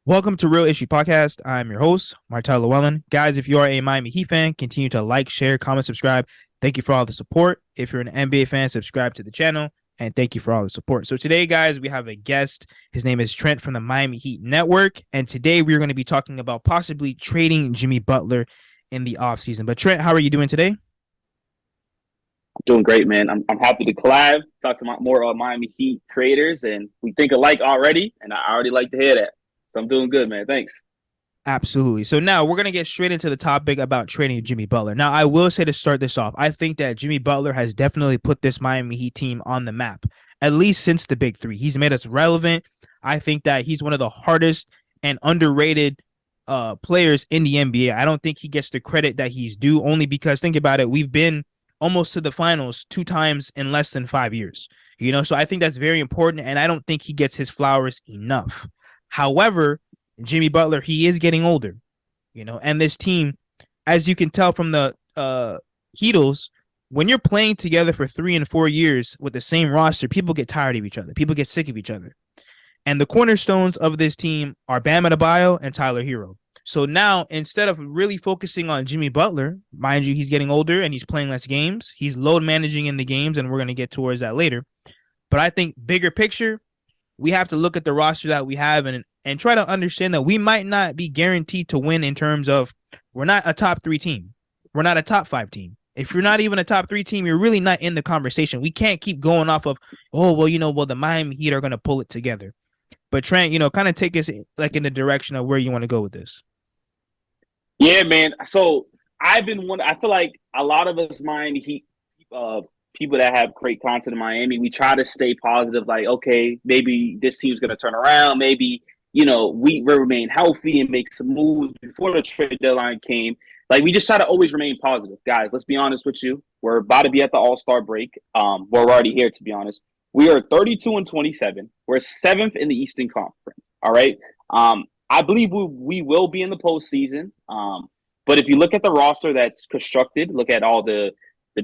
Welcome to Real Issue Podcast. I'm your host, Martel Llewellyn. Guys, if you are a Miami Heat fan, continue to like, share, comment, subscribe. Thank you for all the support. If you're an NBA fan, subscribe to the channel. And thank you for all the support. So today, guys, we have a guest. His name is Trent from the Miami Heat Network. And today we're going to be talking about possibly trading Jimmy Butler in the offseason. But Trent, how are you doing today? Doing great, man. I'm happy to collab, talk to more Miami Heat creators, and we think alike already, and I already like to hear that. So I'm doing good, man. Thanks. Absolutely. So now we're going to get straight into the topic about trading Jimmy Butler. Now, I will say to start this off, I think that Jimmy Butler has definitely put this Miami Heat team on the map, at least since the Big Three. He's made us relevant. I think that he's one of the hardest and underrated players in the NBA. I don't think he gets the credit that he's due, only because, think about it, we've been almost to the finals 2 times in less than 5 years. So I think that's very important, and I don't think he gets his flowers enough. However, Jimmy Butler, he is getting older, and this team, as you can tell from the Heatles, when you're playing together for 3 and 4 years with the same roster, people get tired of each other. People get sick of each other. And the cornerstones of this team are Bam Adebayo and Tyler Herro. So now, instead of really focusing on Jimmy Butler, mind you, he's getting older and he's playing less games. He's load managing in the games, and we're going to get towards that later. But I think bigger picture, we have to look at the roster that we have and try to understand that we might not be guaranteed to win in terms of we're not a top 3 team. We're not a top 5 team. If you're not even a top 3 team, you're really not in the conversation. We can't keep going off of, the Miami Heat are going to pull it together. But Trent, kind of take us like in the direction of where you want to go with this. Yeah, man. So I feel like a lot of us Miami Heat people that have great content in Miami, we try to stay positive. Like, okay, maybe this team's going to turn around. Maybe we remain healthy and make some moves before the trade deadline came. Like, we just try to always remain positive, guys. Let's be honest with you. We're about to be at the All-Star break. We're already here, to be honest. We are 32-27. We're seventh in the Eastern Conference. All right. I believe we will be in the postseason. But if you look at the roster that's constructed, look at all the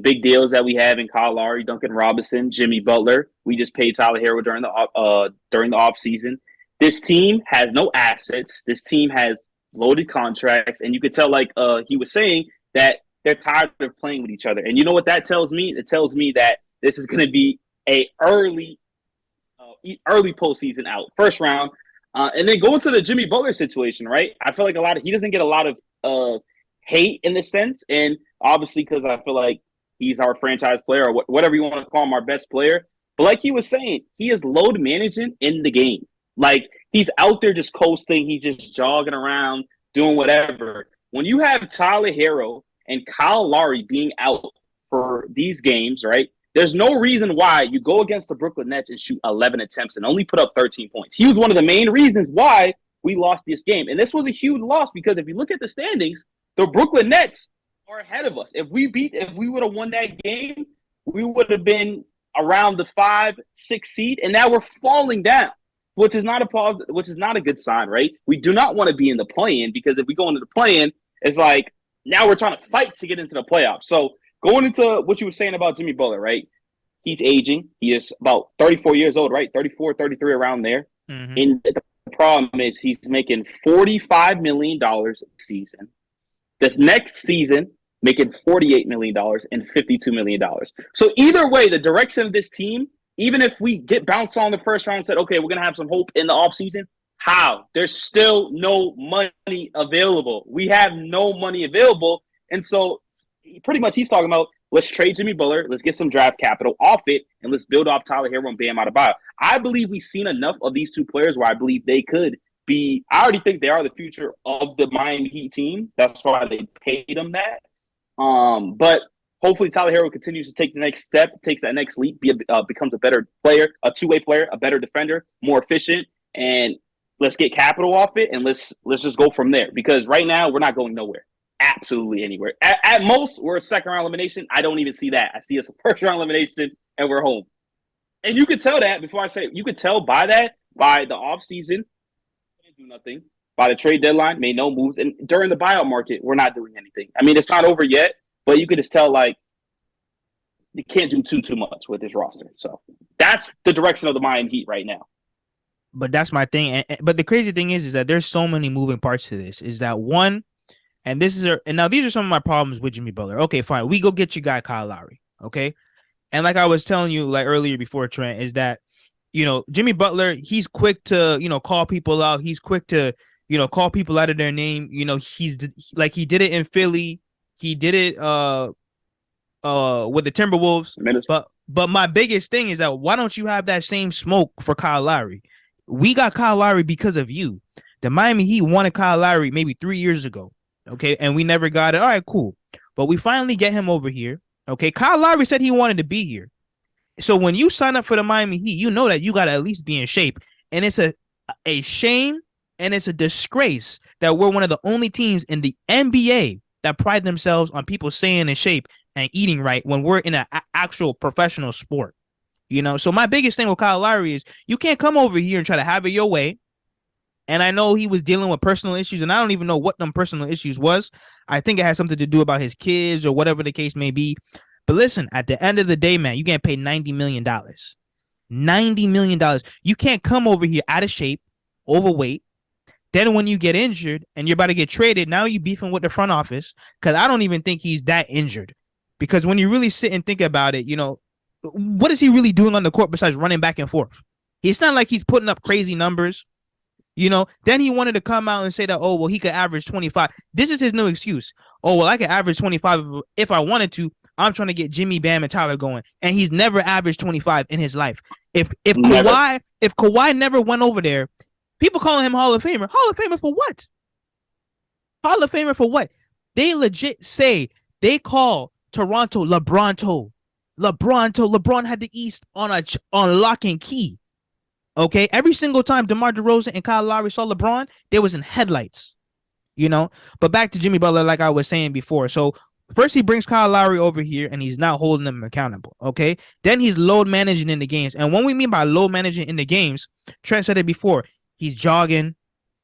big deals that we have in Kyle Lowry, Duncan Robinson, Jimmy Butler. We just paid Tyler Herro during the off season. This team has no assets. This team has loaded contracts, and you could tell, like he was saying, that they're tired of playing with each other. And you know what that tells me? It tells me that this is going to be a early postseason out, first round. And then going to the Jimmy Butler situation, right? I feel like he doesn't get a lot of hate in this sense, and obviously because I feel like he's our franchise player or whatever you want to call him, our best player. But like he was saying, he is load managing in the game. Like, he's out there just coasting. He's just jogging around, doing whatever. When you have Tyler Herro and Kyle Lowry being out for these games, right? There's no reason why you go against the Brooklyn Nets and shoot 11 attempts and only put up 13 points. He was one of the main reasons why we lost this game. And this was a huge loss because if you look at the standings, the Brooklyn Nets are ahead of us. If we would have won that game, we would have been around the 5-6 seed, and now we're falling down, which is not a good sign, right? We do not want to be in the play-in, because if we go into the play-in, it's like now we're trying to fight to get into the playoffs. So going into what you were saying about Jimmy Butler, right? He's aging. He is about 34 years old, right? 34, 33, around there. Mm-hmm. And the problem is he's making $45 million a season. This next season, making $48 million and $52 million. So either way, the direction of this team, even if we get bounced on the first round and said, okay, we're going to have some hope in the offseason, how? There's still no money available. We have no money available. And so pretty much he's talking about, let's trade Jimmy Butler, let's get some draft capital off it, and let's build off Tyler Herro and Bam Adebayo. I believe we've seen enough of these two players where I believe they could be – I already think they are the future of the Miami Heat team. That's why they paid them that. But hopefully Tyler Herro continues to take the next step, takes that next leap, becomes a better player, a two-way player, a better defender, more efficient, and let's get capital off it, and let's just go from there. Because right now we're not going nowhere, absolutely anywhere. At most, we're a second-round elimination. I don't even see that. I see us a first-round elimination, and we're home. And you could tell that before I say it. You could tell by the offseason, didn't do nothing. By the trade deadline, made no moves. And during the buyout market, we're not doing anything. I mean, it's not over yet, but you could just tell, like, you can't do too much with this roster. So that's the direction of the Miami Heat right now. but that's my thing. But the crazy thing is that there's so many moving parts to this. Is that one? And this is and now these are some of my problems with Jimmy Butler. Okay, fine. We go get your guy Kyle Lowry. Okay. And like I was telling you like earlier before Trent, is that Jimmy Butler, he's quick to, call people out. He's quick to, call people out of their name. He's like he did it in Philly. He did it with the Timberwolves. But my biggest thing is that why don't you have that same smoke for Kyle Lowry? We got Kyle Lowry because of you. The Miami Heat wanted Kyle Lowry maybe 3 years ago. Okay, and we never got it. All right, cool. But we finally get him over here. Okay, Kyle Lowry said he wanted to be here. So when you sign up for the Miami Heat, you know that you got to at least be in shape. And it's a shame and it's a disgrace that we're one of the only teams in the NBA that pride themselves on people staying in shape and eating right when we're in an actual professional sport. So my biggest thing with Kyle Lowry is you can't come over here and try to have it your way. And I know he was dealing with personal issues, and I don't even know what them personal issues was. I think it has something to do about his kids or whatever the case may be. But listen, at the end of the day, man, you getting paid $90 million. $90 million. You can't come over here out of shape, overweight. Then when you get injured and you're about to get traded, now you beefing with the front office, because I don't even think he's that injured. Because when you really sit and think about it, what is he really doing on the court besides running back and forth? It's not like he's putting up crazy numbers. Then he wanted to come out and say that, oh, well, he could average 25. This is his new excuse. Oh, well, I could average 25 if I wanted to. I'm trying to get Jimmy, Bam, and Tyler going. And he's never averaged 25 in his life. If Kawhi never went over there, people calling him Hall of Famer. Hall of Famer for what? Hall of Famer for what? They legit say they call Toronto LeBronto. LeBron had the East on lock and key. Okay, every single time DeMar DeRozan and Kyle Lowry saw LeBron, they was in headlights, But back to Jimmy Butler, like I was saying before. So first he brings Kyle Lowry over here, and he's not holding them accountable, okay? Then he's load managing in the games. And what we mean by load managing in the games, Trent said it before, he's jogging,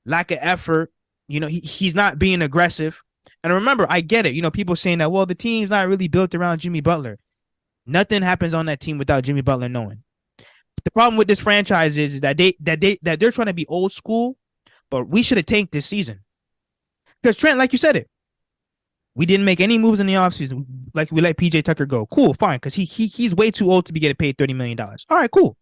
lack of effort, he's not being aggressive. And remember, I get it, people saying that, well, the team's not really built around Jimmy Butler. Nothing happens on that team without Jimmy Butler knowing. The problem with this franchise is that they're trying to be old school, but we should have tanked this season. Because Trent, like you said it, we didn't make any moves in the offseason. Like we let PJ Tucker go. Cool, fine, because he's way too old to be getting paid $30 million. All right, cool.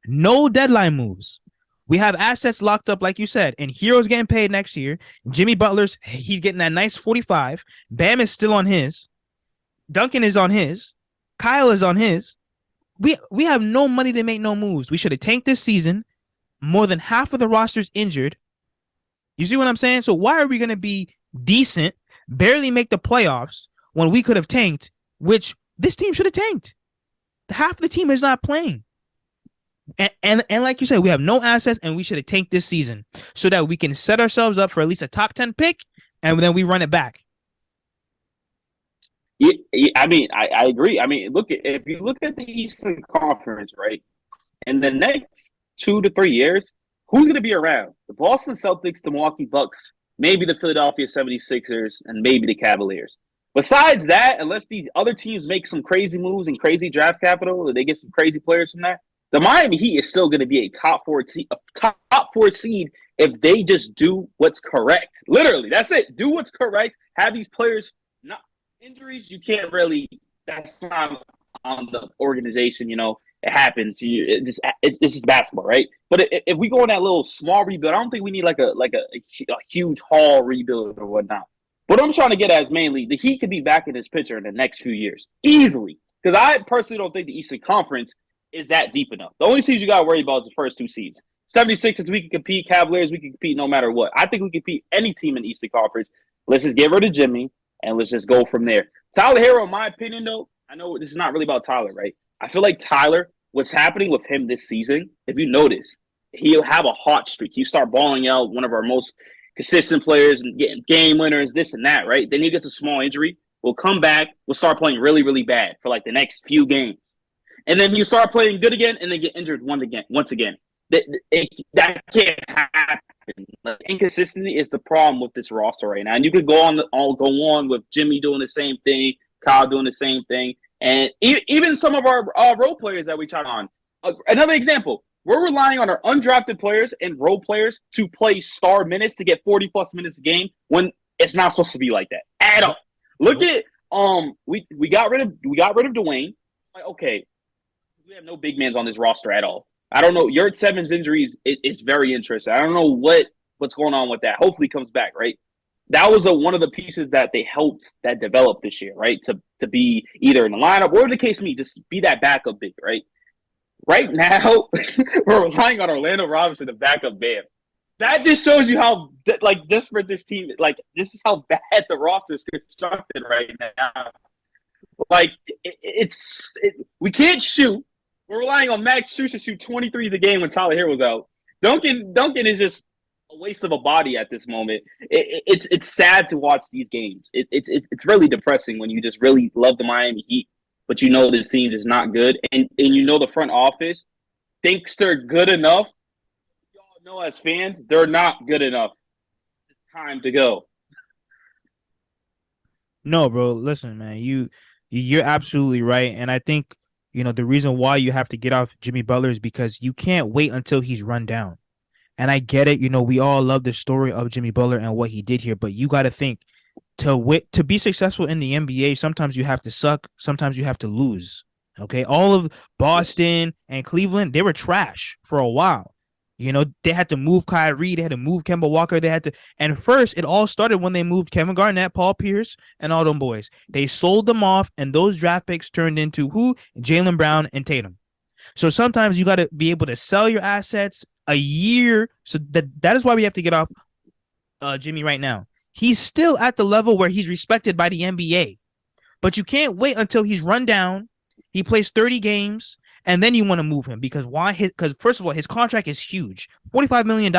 No deadline moves. We have assets locked up, like you said, and Herro's getting paid next year. Jimmy Butler's, he's getting that nice 45. Bam is still on his. Duncan is on his. Kyle is on his. We have no money to make no moves. We should have tanked this season. More than half of the roster's injured. You see what I'm saying? So why are we going to be decent, barely make the playoffs when we could have tanked, which this team should have tanked? Half the team is not playing. And like you said, we have no assets, and we should have tanked this season so that we can set ourselves up for at least a top 10 pick, and then we run it back. I mean, I agree. I mean, if you look at the Eastern Conference, right, in the next 2 to 3 years, who's going to be around? The Boston Celtics, the Milwaukee Bucks, maybe the Philadelphia 76ers, and maybe the Cavaliers. Besides that, unless these other teams make some crazy moves and crazy draft capital, or they get some crazy players from that, the Miami Heat is still going to be a top four seed if they just do what's correct. Literally, that's it. Do what's correct. Have these players not. Injuries, you can't really. That's not on the organization. It happens. It's just basketball, right? But if we go on that little small rebuild, I don't think we need like a huge haul rebuild or whatnot. What I'm trying to get at is mainly the Heat could be back in this picture in the next few years easily. Because I personally don't think the Eastern Conference is that deep enough. The only seeds you got to worry about is the first two seeds. 76ers, we can compete. Cavaliers, we can compete no matter what. I think we can compete any team in the Eastern Conference. Let's just get rid of Jimmy. And let's just go from there. Tyler Herro, in my opinion, though, I know this is not really about Tyler, right? I feel like Tyler, what's happening with him this season, if you notice, he'll have a hot streak. He start balling out, one of our most consistent players and getting game winners, this and that, right? Then he gets a small injury. We'll come back. We'll start playing really, really bad for like the next few games. And then you start playing good again and then get injured once again. That can't happen. Like, inconsistency is the problem with this roster right now. And you could go on with Jimmy doing the same thing, Kyle doing the same thing, and even some of our role players that we try on. Another example, We're relying on our undrafted players and role players to play star minutes to get 40 plus minutes a game when it's not supposed to be like that at all. Look at we got rid of Dwayne. Like, okay, we have no big mans on this roster at all. I don't know. Yurt Seven's injuries it's very interesting. I don't know what's going on with that. Hopefully he comes back, right? That was one of the pieces that they helped that developed this year, right? To be either in the lineup or the case me, just be that backup big, right? Right now, we're relying on Orlando Robinson to back up Bam. That just shows you how desperate this team. Like this is how bad the roster is constructed right now. Like we can't shoot. We're relying on Max Strus to shoot 23s a game when Tyler Herro's out. Duncan is just a waste of a body at this moment. It's sad to watch these games. It's really depressing when you just really love the Miami Heat, but you know this team is not good, and you know the front office thinks they're good enough. Y'all know as fans, they're not good enough. It's time to go. No, bro. Listen, man. You're absolutely right, and I think the reason why you have to get off Jimmy Butler is because you can't wait until he's run down. And I get it. We all love the story of Jimmy Butler and what he did here, but you got to think to be successful in the NBA, sometimes you have to suck, sometimes you have to lose. Okay, all of Boston and Cleveland, they were trash for a while. They had to move Kyrie, they had to move Kemba Walker, and first it all started when they moved Kevin Garnett, Paul Pierce, and all them boys. They sold them off, and those draft picks turned into who? Jaylen Brown and Tatum. So sometimes you got to be able to sell your assets a year. So that is why we have to get off Jimmy right now. He's still at the level where he's respected by the NBA, but you can't wait until he's run down. He plays 30 games, and then you want to move him because why? Because first of all, his contract is huge, $45 million.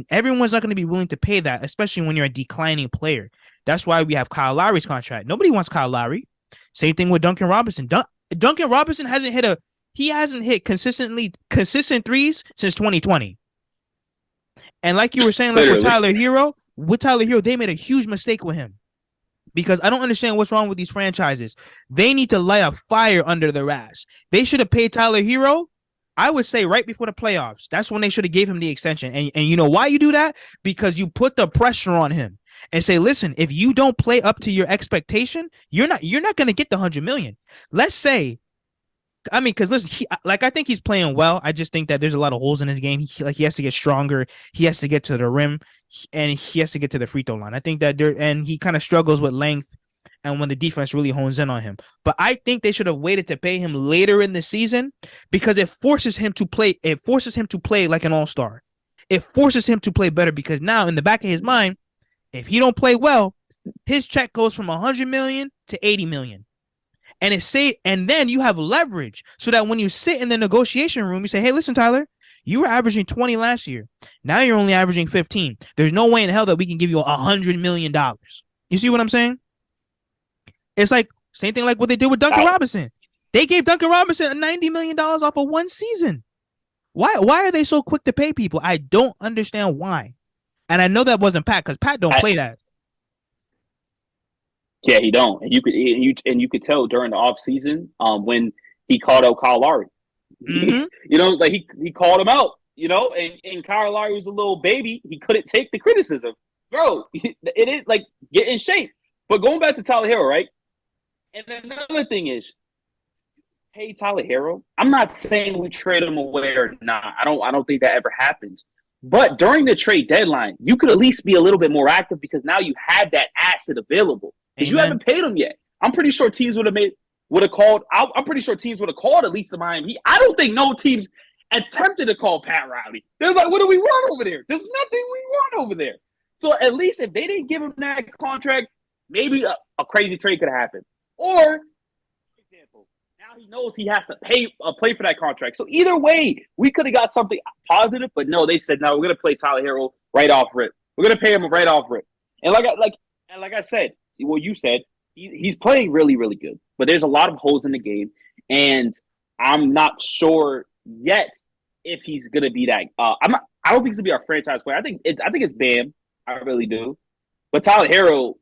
Everyone's not going to be willing to pay that, especially when you're a declining player. That's why we have Kyle Lowry's contract. Nobody wants Kyle Lowry. Same thing with Duncan Robinson. Duncan Robinson hasn't hit consistent threes since 2020. And like you were saying, like with Tyler Herro, they made a huge mistake with him. Because I don't understand what's wrong with these franchises. They need to light a fire under their ass. They should have paid Tyler Herro, I would say, right before the playoffs. That's when they should have gave him the extension. And you know why you do that? Because you put the pressure on him and say, listen, if you don't play up to your expectation, you're not going to get the $100 million. Let's say, because listen, I think he's playing well. I just think that there's a lot of holes in his game. He has to get stronger. He has to get to the rim, and he has to get to the free throw line. I think that and he kind of struggles with length, and when the defense really hones in on him. But I think they should have waited to pay him later in the season because it forces him to play. It forces him to play like an all-star. It forces him to play better because now in the back of his mind, if he don't play well, his check goes from $100 million to $80 million. And then you have leverage so that when you sit in the negotiation room, you say, hey, listen, Tyler, you were averaging 20 last year. Now you're only averaging 15. There's no way in hell that we can give you $100 million. You see what I'm saying? It's like same thing like what they did with Duncan Robinson. They gave Duncan Robinson $90 million off of one season. Why are they so quick to pay people? I don't understand why. And I know that wasn't Pat because Pat don't play that. Yeah, he don't. And you could tell during the offseason when he called out Kyle Lowry. Mm-hmm. He called him out, and Kyle Lowry was a little baby. He couldn't take the criticism. Bro, it is like get in shape. But going back to Tyler Herro, right? And another thing is, hey, Tyler Herro, I'm not saying we trade him away or not. I don't think that ever happens. But during the trade deadline, you could at least be a little bit more active because now you have that asset available. Because you haven't paid him yet. I'm pretty sure teams would have called. I'm pretty sure teams would have called at least the Miami. I don't think no teams attempted to call Pat Riley. They're like, what do we want over there? There's nothing we want over there. So at least if they didn't give him that contract, maybe a crazy trade could have happened. Or, for example, now he knows he has to play for that contract. So either way, we could have got something positive. But no, they said no. We're gonna play Tyler Herro right off rip. We're gonna pay him right off rip. And like I said. Well, you said he's playing really, really good, but there's a lot of holes in the game, and I'm not sure yet if he's gonna be that. I don't think he's gonna be our franchise player. I think it's Bam. I really do, but Tyler Herro,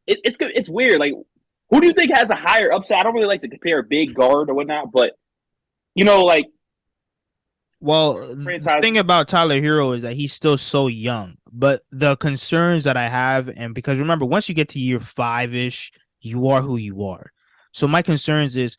it's weird. Like, who do you think has a higher upside? I don't really like to compare big guard or whatnot, but like Well, the franchise. thing about Tyler Hero is that he's still so young. But the concerns that I have, and because remember, once you get to year 5-ish, you are who you are. So my concerns is,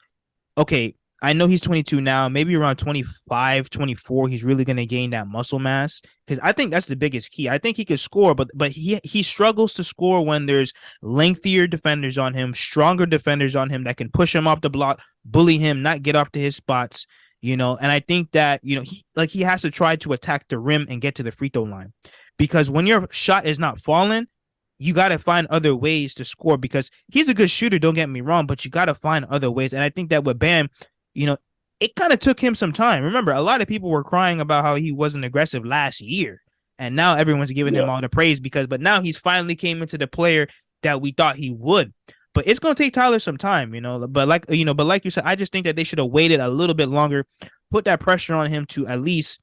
okay, I know he's 22 now, maybe around 25, 24, he's really going to gain that muscle mass, because I think that's the biggest key. I think he could score, but he struggles to score when there's lengthier defenders on him, stronger defenders on him that can push him off the block, bully him, not get up to his spots, and I think that, he has to try to attack the rim and get to the free throw line, because when your shot is not falling, you got to find other ways to score, because he's a good shooter, don't get me wrong, but you got to find other ways. And I think that with Bam, it kind of took him some time. Remember, a lot of people were crying about how he wasn't aggressive last year, and now everyone's giving him all the praise but now he's finally came into the player that we thought he would. But it's going to take Tyler some time, but like you said, I just think that they should have waited a little bit longer, put that pressure on him to at least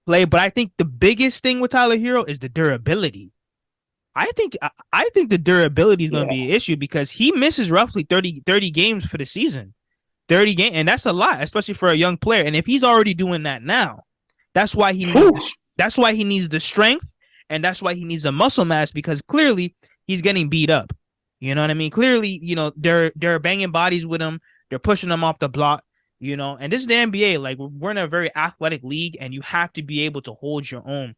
play. But I think the biggest thing with Tyler Hero is the durability. I think the durability is going to be an issue, because he misses roughly 30 games for the season. 30 games, and that's a lot, especially for a young player. And if he's already doing that now, that's why he needs the strength, and that's why he needs the muscle mass, because clearly he's getting beat up. You know what I mean? Clearly, they're banging bodies with him, they're pushing him off the block, and this is the NBA. Like, we're in a very athletic league, and you have to be able to hold your own,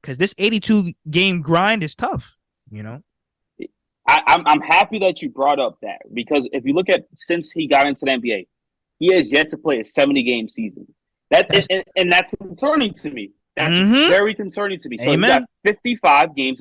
because this 82 game grind is tough, I'm happy that you brought up that, because if you look at since he got into the NBA, he has yet to play a 70-game season. That's concerning to me. That's very concerning to me. So Amen. He got 55 games.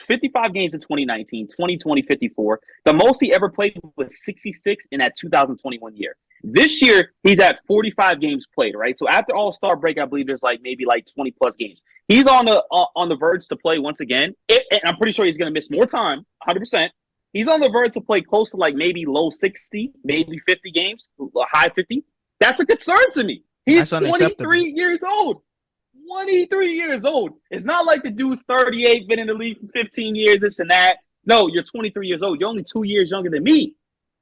55 games in 2019, 2020, 54. The most he ever played was 66 in that 2021 year. This year, he's at 45 games played, right? So after All-Star break, I believe there's maybe 20 plus games. He's on the verge to play once again. And I'm pretty sure he's going to miss more time, 100%. He's on the verge to play close to maybe low 60, maybe 50 games, high 50. That's a concern to me. He's 23 years old. 23 years old. It's not like the dude's 38, been in the league for 15 years, this and that. No, you're 23 years old. You're only 2 years younger than me,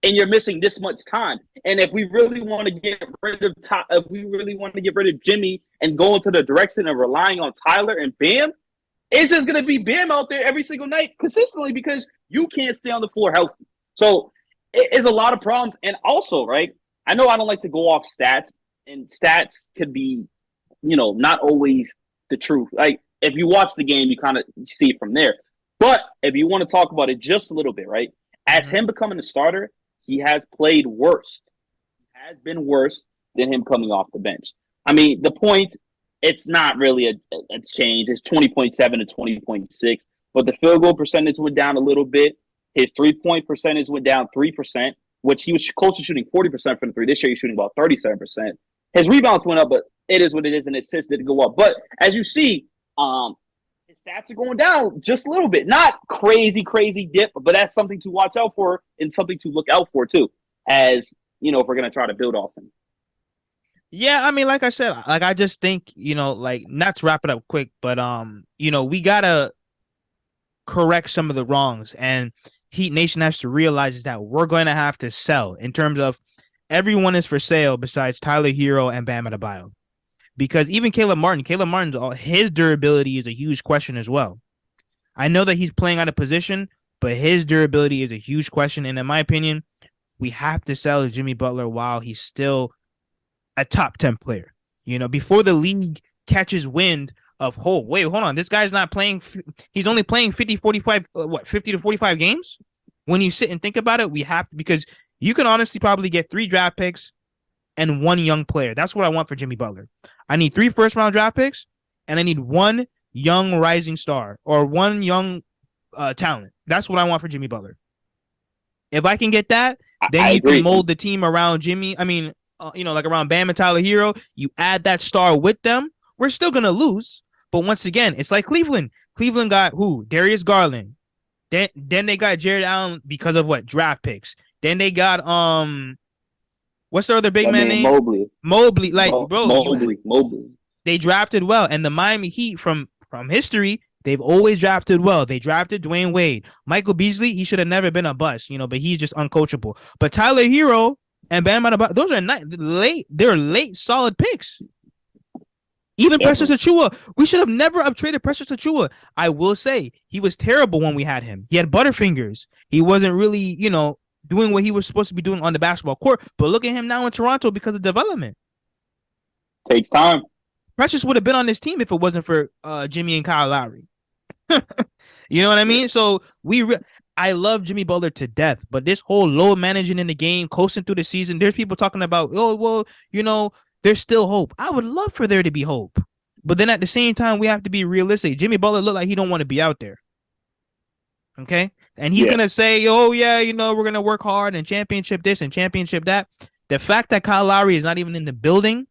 and you're missing this much time. And if we really want to get rid of Jimmy and go into the direction of relying on Tyler and Bam, it's just going to be Bam out there every single night consistently, because you can't stay on the floor healthy. So it's a lot of problems. And also, right, I know I don't like to go off stats, and stats could be, not always the truth. Like, if you watch the game, you kind of see it from there. But if you want to talk about it just a little bit, right, as him becoming a starter, he has played worse. He has been worse than him coming off the bench. I mean, the points, it's not really a change. It's 20.7 to 20.6. But the field goal percentage went down a little bit. His three-point percentage went down 3%, which he was close to shooting 40% from the three. This year he's shooting about 37%. His rebounds went up, but it is what it is, and his assists didn't go up. But as you see, his stats are going down just a little bit. Not crazy dip, but that's something to watch out for and something to look out for too, as, if we're going to try to build off him. Yeah, I mean, like I said, I just think, not to wrap it up quick, but, we got to correct some of the wrongs, and Heat Nation has to realize that we're going to have to sell in terms of everyone is for sale besides Tyler Hero and Bam Adebayo. Because even Caleb Martin's his durability is a huge question as well. I know that he's playing out of position, but his durability is a huge question. And in my opinion, we have to sell Jimmy Butler while he's still a top 10 player. Before the league catches wind of, hold on, this guy's not playing. He's only playing 50 to 45 games. When you sit and think about it, we have to, because you can honestly probably get 3 draft picks and 1 young player. That's what I want for Jimmy Butler. I need 3 first-round draft picks, and I need 1 young rising star or 1 young talent. That's what I want for Jimmy Butler. If I can get that, then you can mold the team around Jimmy. I mean, around Bam and Tyler Hero. You add that star with them. We're still going to lose. But once again, it's like Cleveland. Cleveland got who? Darius Garland. Then they got Jared Allen because of what? Draft picks. Then they got what's the other big man name? Mobley. Mobley. They drafted well, and the Miami Heat from history, they've always drafted well. They drafted Dwayne Wade, Michael Beasley. He should have never been a bust, but he's just uncoachable. But Tyler Hero and Bam Adebayo, those are late. They're late solid picks. Even Precious Definitely. Achua, we should have never uptraded Precious Achua. I will say he was terrible when we had him. He had butterfingers. He wasn't really, doing what he was supposed to be doing on the basketball court. But look at him now in Toronto because of development. Takes time. Precious would have been on this team if it wasn't for Jimmy and Kyle Lowry. You know what I Yeah. mean? So I love Jimmy Butler to death, but this whole low managing in the game, coasting through the season, there's people talking about, oh, well, there's still hope. I would love for there to be hope. But then at the same time, we have to be realistic. Jimmy Butler look like he don't want to be out there. Okay? And he's Yeah. going to say, oh, yeah, we're going to work hard and championship this and championship that. The fact that Kyle Lowry is not even in the building,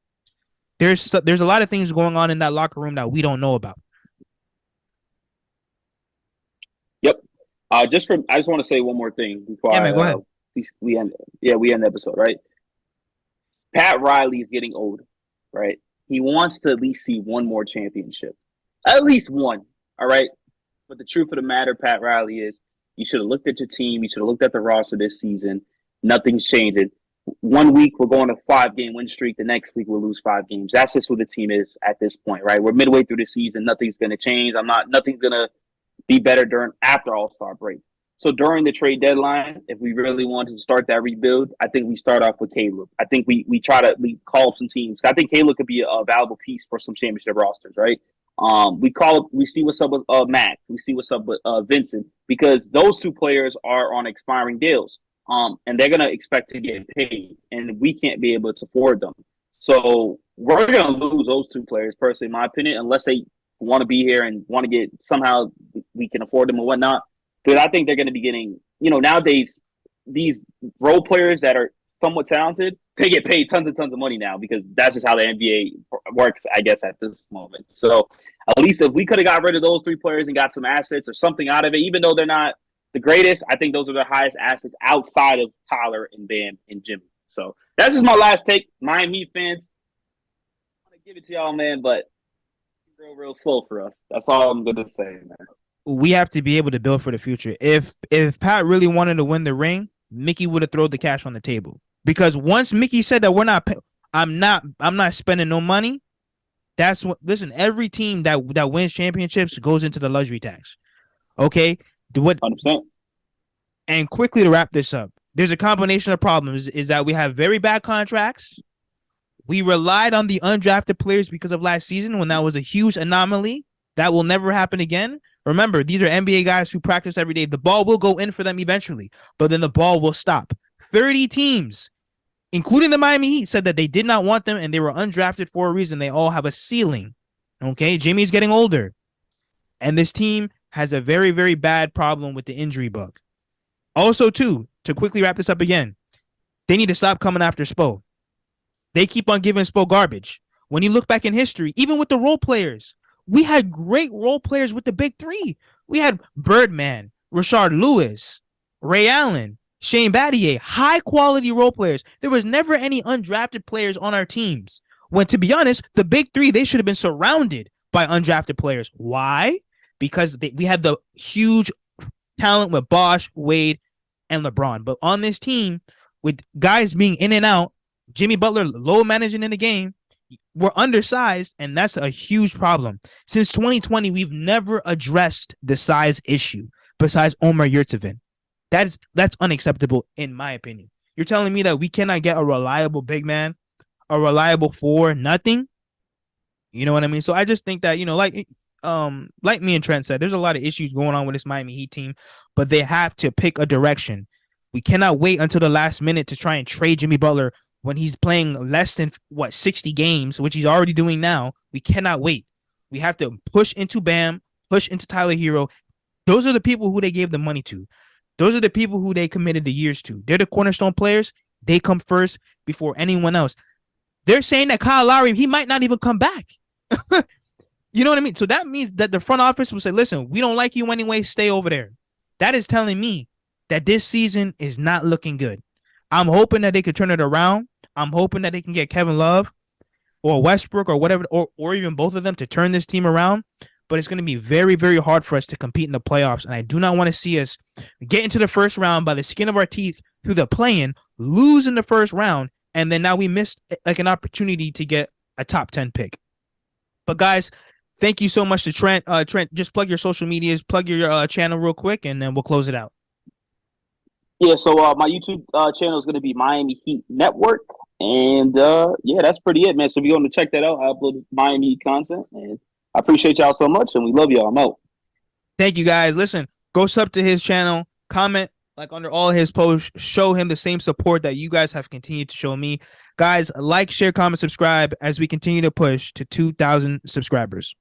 there's a lot of things going on in that locker room that we don't know about. Yep. I just want to say one more thing before Yeah, man, go ahead. we end. Yeah, we end the episode, right? Pat Riley is getting old, right? He wants to at least see one more championship, at least one. All right. But the truth of the matter, Pat Riley, is you should have looked at your team. You should have looked at the roster this season. Nothing's changing. One week we're going a 5-game win streak. The next week we'll lose 5 games. That's just what the team is at this point, right? We're midway through the season. Nothing's going to change. Nothing's going to be better after All-Star break. So during the trade deadline, if we really wanted to start that rebuild, I think we start off with Caleb. I think we call up some teams. I think Caleb could be a valuable piece for some championship rosters, right? We see what's up with Matt. We see what's up with Vincent, because those 2 players are on expiring deals. And they're gonna expect to get paid, and we can't be able to afford them. So we're gonna lose those 2 players, personally, in my opinion, unless they want to be here and want to get somehow we can afford them or whatnot. Because I think they're going to be getting, nowadays these role players that are somewhat talented, they get paid tons and tons of money now, because that's just how the NBA works, I guess, at this moment. So at least if we could have got rid of those 3 players and got some assets or something out of it, even though they're not the greatest, I think those are the highest assets outside of Tyler and Bam and Jimmy. So that's just my last take. Miami Heat fans, I want to give it to y'all, man, but real slow for us. That's all I'm gonna say, man. We have to be able to build for the future. If Pat really wanted to win the ring, Mickey would have thrown the cash on the table. Because once Mickey said that I'm not spending no money, that's what. Listen, every team that wins championships goes into the luxury tax. Okay, 100%. And quickly to wrap this up, there's a combination of problems. Is that we have very bad contracts. We relied on the undrafted players because of last season, when that was a huge anomaly. That will never happen again. Remember, these are NBA guys who practice every day. The ball will go in for them eventually, but then the ball will stop. 30 teams, including the Miami Heat, said that they did not want them and they were undrafted for a reason. They all have a ceiling. Okay, Jimmy's getting older. And this team has a very, very bad problem with the injury bug. Also, too, to quickly wrap this up again, they need to stop coming after Spo. They keep on giving Spo garbage. When you look back in history, even with the role players, we had great role players with the big 3. We had Birdman, Rashard Lewis, Ray Allen, Shane Battier, high-quality role players. There was never any undrafted players on our teams. When, to be honest, the big 3, they should have been surrounded by undrafted players. Why? Because we had the huge talent with Bosh, Wade, and LeBron. But on this team, with guys being in and out, Jimmy Butler low managing in the game, we're undersized, and that's a huge problem. Since 2020, we've never addressed the size issue besides Omer Yurtseven. That's unacceptable, in my opinion. You're telling me that we cannot get a reliable big man, a reliable 4, nothing? You know what I mean? So I just think that, like me and Trent said, there's a lot of issues going on with this Miami Heat team, but they have to pick a direction. We cannot wait until the last minute to try and trade Jimmy Butler when he's playing less than 60 games, which he's already doing now. We cannot wait. We have to push into Bam, push into Tyler Herro. Those are the people who they gave the money to. Those are the people who they committed the years to. They're the cornerstone players. They come first before anyone else. They're saying that Kyle Lowry, he might not even come back. You know what I mean? So that means that the front office will say, listen, we don't like you anyway. Stay over there. That is telling me that this season is not looking good. I'm hoping that they could turn it around. I'm hoping that they can get Kevin Love or Westbrook or whatever, or even both of them to turn this team around. But it's going to be very, very hard for us to compete in the playoffs. And I do not want to see us get into the first round by the skin of our teeth through the play-in, lose in the first round, and then now we missed like an opportunity to get a top 10 pick. But guys, thank you so much to Trent. Trent, just plug your social medias, plug your channel real quick, and then we'll close it out. Yeah, so my YouTube channel is going to be Miami Heat Network. And yeah, that's pretty it, man. So if you're going to check that out, I upload Miami Heat content. And I appreciate y'all so much, and we love y'all. I'm out. Thank you guys. Listen, go sub to his channel, comment like under all his posts, show him the same support that you guys have continued to show me. Guys, like, share, comment, subscribe as we continue to push to 2,000 subscribers.